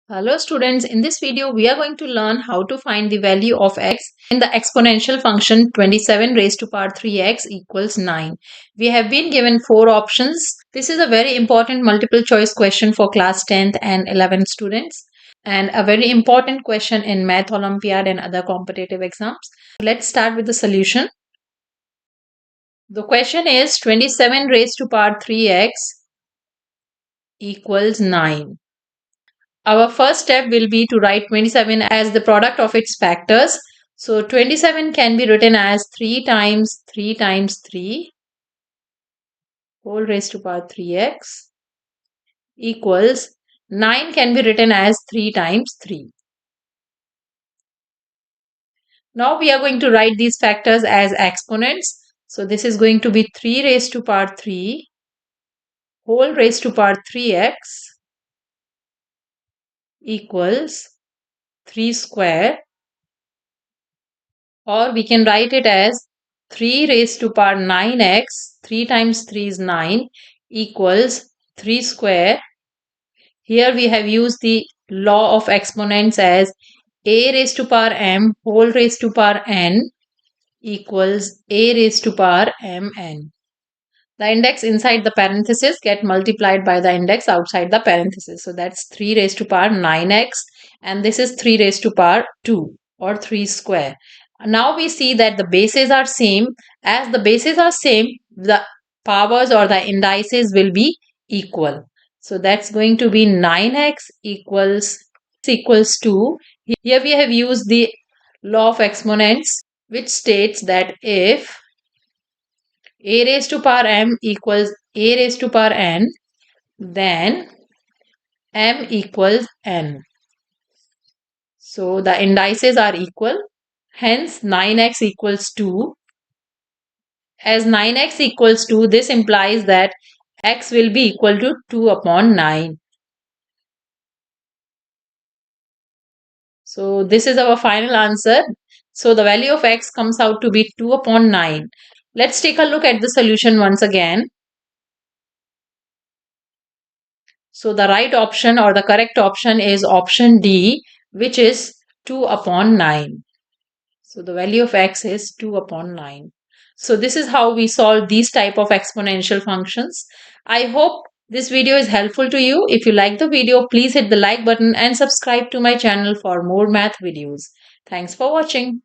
Hello students, in this video we are going to learn how to find the value of x in the exponential function 27 raised to power 3x equals 9. We have been given 4 options. This is a very important multiple choice question for class 10th and 11th students and a very important question in Math Olympiad and other competitive exams. Let's start with the solution. The question is 27 raised to power 3x equals 9. Our first step will be to write 27 as the product of its factors. So 27 can be written as 3 times 3 times 3 whole raised to power 3x equals 9 can be written as 3 times 3. Now we are going to write these factors as exponents. So this is going to be 3 raised to power 3 whole raised to power 3x equals 3 square, or we can write it as 3 raised to power 9x, 3 times 3 is 9 equals 3 square. Here we have used the law of exponents as a raised to power m whole raised to power n equals a raised to power mn. The index inside the parenthesis get multiplied by the index outside the parenthesis. So that's 3 raised to power 9x and this is 3 raised to power 2 or 3 square. Now we see that the bases are same. As the bases are same, the powers or the indices will be equal. So that's going to be 9x equals 2. Here we have used the law of exponents, which states that if a raised to power m equals a raised to power n, then m equals n. So the indices are equal. Hence 9x equals 2. As 9x equals 2, this implies that x will be equal to 2 upon 9. So this is our final answer. So the value of x comes out to be 2 upon 9. Let's take a look at the solution once again. So the right option or the correct option is option D, which is 2 upon 9. So the value of x is 2 upon 9. So this is how we solve these type of exponential functions. I hope this video is helpful to you. If you like the video, please hit the like button and subscribe to my channel for more math videos. Thanks for watching.